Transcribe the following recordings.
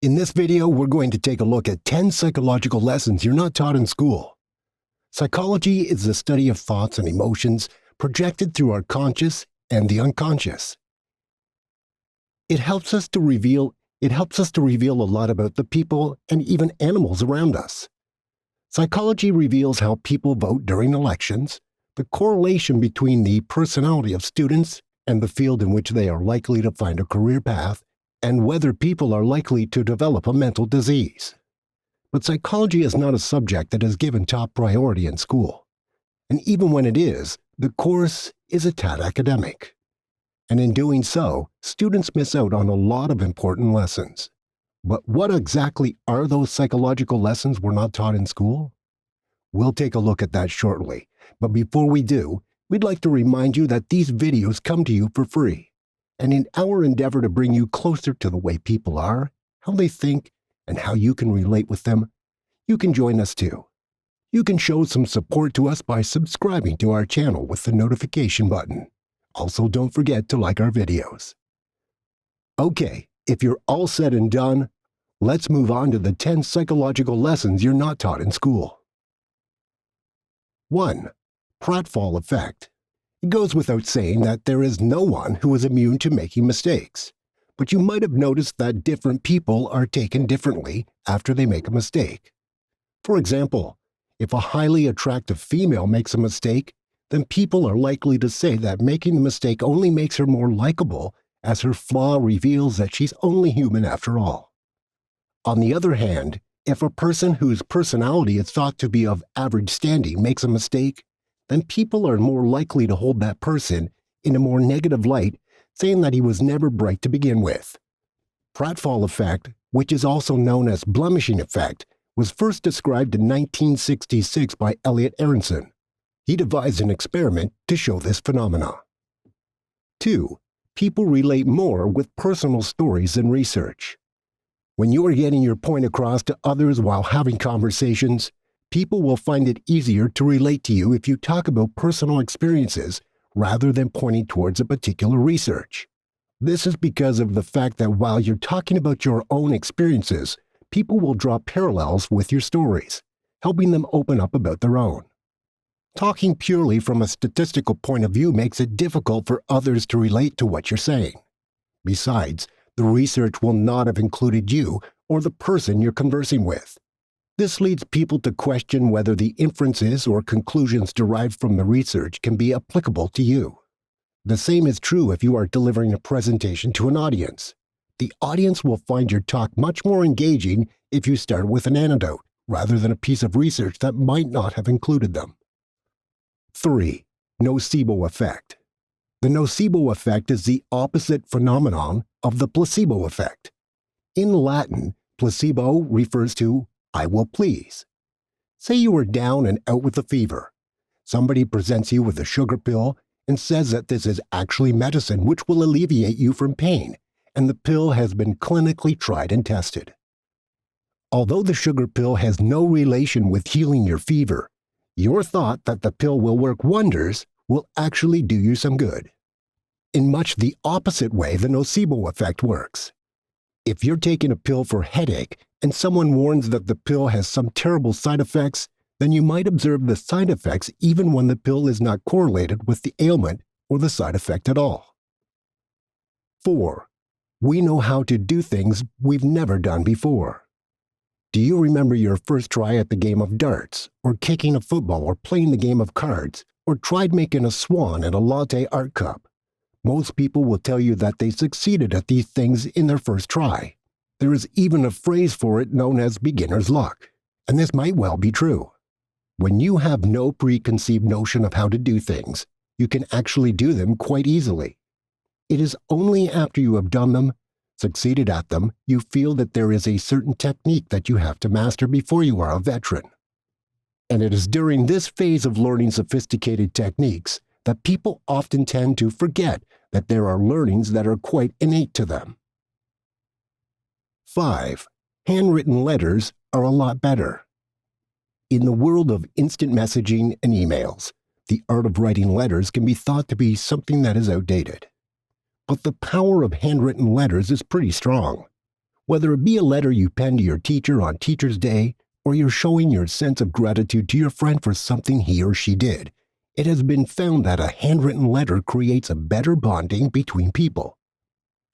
In this video, we're going to take a look at 10 psychological lessons you're not taught in school. Psychology is the study of thoughts and emotions projected through our conscious and the unconscious. It helps us to reveal a lot about the people and even animals around us. Psychology reveals how people vote during elections, the correlation between the personality of students and the field in which they are likely to find a career path, and whether people are likely to develop a mental disease. But psychology is not a subject that is given top priority in school. And even when it is, the course is a tad academic. And in doing so, students miss out on a lot of important lessons. But what exactly are those psychological lessons we're not taught in school? We'll take a look at that shortly. But before we do, we'd like to remind you that these videos come to you for free. And in our endeavor to bring you closer to the way people are, how they think, and how you can relate with them, you can join us too. You can show some support to us by subscribing to our channel with the notification button. Also, don't forget to like our videos. Okay, if you're all said and done, let's move on to the 10 psychological lessons you're not taught in school. 1. Pratfall effect. It goes without saying that there is no one who is immune to making mistakes, but you might have noticed that different people are taken differently after they make a mistake. For example, if a highly attractive female makes a mistake, then people are likely to say that making the mistake only makes her more likable, as her flaw reveals that she's only human after all. On the other hand, if a person whose personality is thought to be of average standing makes a mistake, then people are more likely to hold that person in a more negative light, saying that he was never bright to begin with. Pratfall effect, which is also known as blemishing effect, was first described in 1966 by Elliot Aronson. He devised an experiment to show this phenomena. 2. People relate more with personal stories than research. When you are getting your point across to others while having conversations, people will find it easier to relate to you if you talk about personal experiences rather than pointing towards a particular research. This is because of the fact that while you're talking about your own experiences, people will draw parallels with your stories, helping them open up about their own. Talking purely from a statistical point of view makes it difficult for others to relate to what you're saying. Besides, the research will not have included you or the person you're conversing with. This leads people to question whether the inferences or conclusions derived from the research can be applicable to you. The same is true if you are delivering a presentation to an audience. The audience will find your talk much more engaging if you start with an anecdote, rather than a piece of research that might not have included them. 3. Nocebo effect. The nocebo effect is the opposite phenomenon of the placebo effect. In Latin, placebo refers to I will please. Say you are down and out with a fever. Somebody presents you with a sugar pill and says that this is actually medicine which will alleviate you from pain, and the pill has been clinically tried and tested. Although the sugar pill has no relation with healing your fever, your thought that the pill will work wonders will actually do you some good. In much the opposite way the nocebo effect works. If you're taking a pill for headache and someone warns that the pill has some terrible side effects, then you might observe the side effects even when the pill is not correlated with the ailment or the side effect at all. 4. We know how to do things we've never done before. Do you remember your first try at the game of darts, or kicking a football, or playing the game of cards, or tried making a swan in a latte art cup? Most people will tell you that they succeeded at these things in their first try. There is even a phrase for it known as beginner's luck, and this might well be true. When you have no preconceived notion of how to do things, you can actually do them quite easily. It is only after you have done them, succeeded at them, you feel that there is a certain technique that you have to master before you are a veteran. And it is during this phase of learning sophisticated techniques that people often tend to forget that there are learnings that are quite innate to them. 5. Handwritten letters are a lot better. In the world of instant messaging and emails, the art of writing letters can be thought to be something that is outdated. But the power of handwritten letters is pretty strong. Whether it be a letter you pen to your teacher on Teacher's Day, or you're showing your sense of gratitude to your friend for something he or she did, it has been found that a handwritten letter creates a better bonding between people.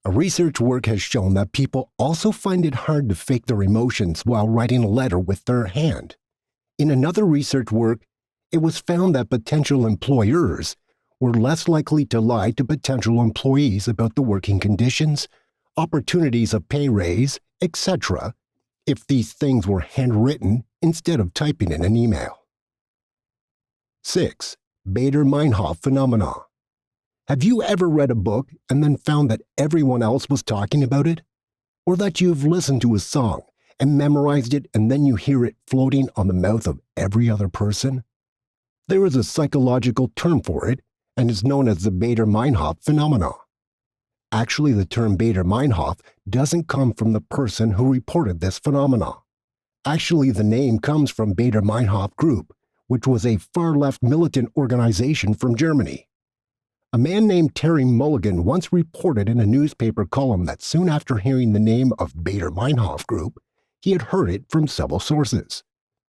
A research work has shown that people also find it hard to fake their emotions while writing a letter with their hand. In another research work, it was found that potential employers were less likely to lie to potential employees about the working conditions, opportunities of pay raise, etc., if these things were handwritten instead of typing in an email. 6. Bader-Meinhof phenomenon. Have you ever read a book and then found that everyone else was talking about it? Or that you've listened to a song and memorized it and then you hear it floating on the mouth of every other person? There is a psychological term for it, and it's known as the Bader-Meinhof phenomenon. Actually, the term Bader-Meinhof doesn't come from the person who reported this phenomenon. Actually, the name comes from Bader-Meinhof Group, which was a far-left militant organization from Germany. A man named Terry Mulligan once reported in a newspaper column that soon after hearing the name of Bader-Meinhof Group, he had heard it from several sources.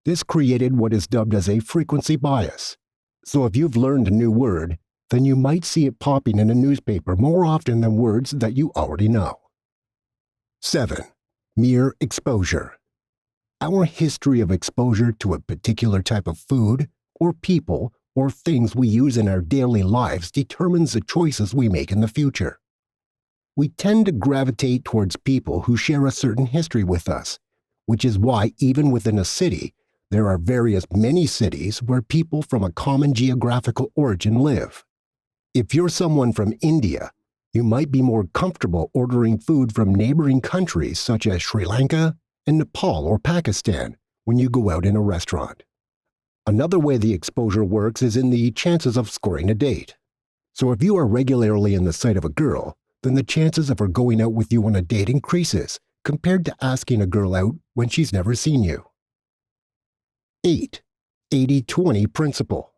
This created what is dubbed as a frequency bias. So if you've learned a new word, then you might see it popping in a newspaper more often than words that you already know. 7. Mere exposure. Our history of exposure to a particular type of food, or people, or things we use in our daily lives determines the choices we make in the future. We tend to gravitate towards people who share a certain history with us, which is why even within a city, there are various mini-cities where people from a common geographical origin live. If you're someone from India, you might be more comfortable ordering food from neighboring countries such as Sri Lanka and Nepal or Pakistan when you go out in a restaurant. Another way the exposure works is in the chances of scoring a date. So if you are regularly in the sight of a girl, then the chances of her going out with you on a date increases compared to asking a girl out when she's never seen you. 8. 80-20 principle.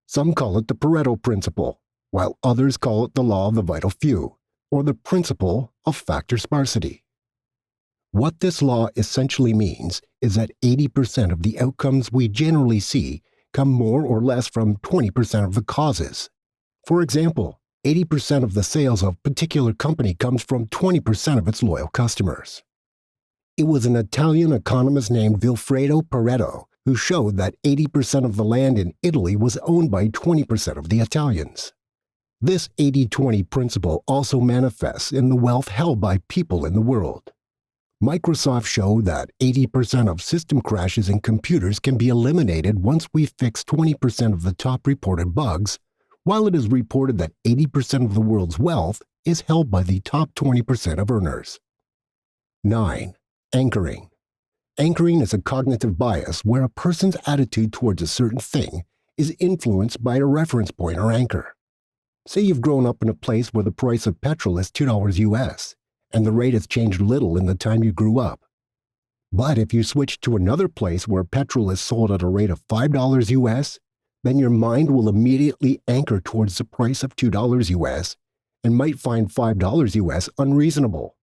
Some call it the Pareto principle, while others call it the law of the vital few, or the principle of factor sparsity. What this law essentially means is that 80% of the outcomes we generally see come more or less from 20% of the causes. For example, 80% of the sales of a particular company comes from 20% of its loyal customers. It was an Italian economist named Vilfredo Pareto who showed that 80% of the land in Italy was owned by 20% of the Italians. This 80-20 principle also manifests in the wealth held by people in the world. Microsoft showed that 80% of system crashes in computers can be eliminated once we fix 20% of the top reported bugs, while it is reported that 80% of the world's wealth is held by the top 20% of earners. 9. Anchoring. Anchoring is a cognitive bias where a person's attitude towards a certain thing is influenced by a reference point or anchor. Say you've grown up in a place where the price of petrol is $2 US, and the rate has changed little in the time you grew up. But if you switch to another place where petrol is sold at a rate of $5 US, then your mind will immediately anchor towards the price of $2 US and might find $5 US unreasonable.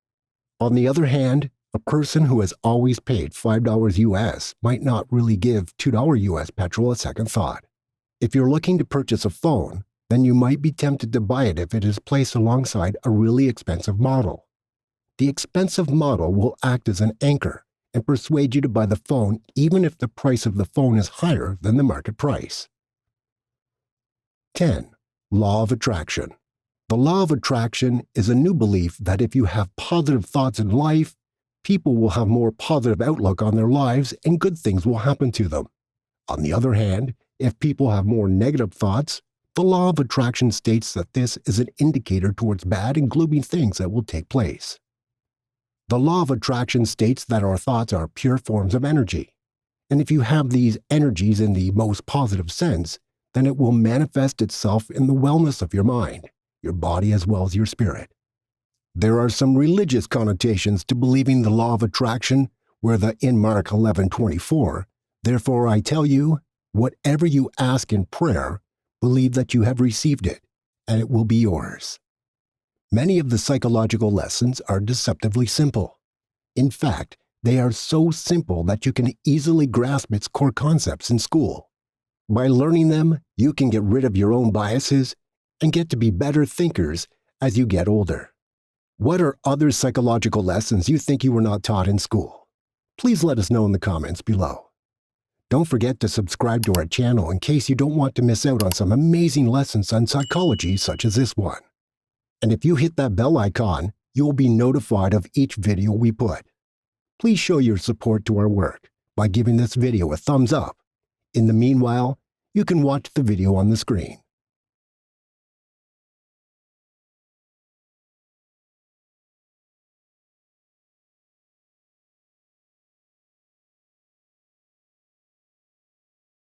On the other hand, a person who has always paid $5 US might not really give $2 US petrol a second thought. If you're looking to purchase a phone, then you might be tempted to buy it if it is placed alongside a really expensive model. The expensive model will act as an anchor and persuade you to buy the phone even if the price of the phone is higher than the market price. 10. Law of attraction. The law of attraction is a new belief that if you have positive thoughts in life, people will have more positive outlook on their lives and good things will happen to them. On the other hand, if people have more negative thoughts, the law of attraction states that this is an indicator towards bad and gloomy things that will take place. The law of attraction states that our thoughts are pure forms of energy, and if you have these energies in the most positive sense, then it will manifest itself in the wellness of your mind, your body as well as your spirit. There are some religious connotations to believing the law of attraction, where in Mark 11:24, therefore I tell you, whatever you ask in prayer, believe that you have received it, and it will be yours. Many of the psychological lessons are deceptively simple. In fact, they are so simple that you can easily grasp its core concepts in school. By learning them, you can get rid of your own biases and get to be better thinkers as you get older. What are other psychological lessons you think you were not taught in school? Please let us know in the comments below. Don't forget to subscribe to our channel in case you don't want to miss out on some amazing lessons on psychology such as this one. And if you hit that bell icon, you will be notified of each video we put. Please show your support to our work by giving this video a thumbs up. In the meanwhile, you can watch the video on the screen.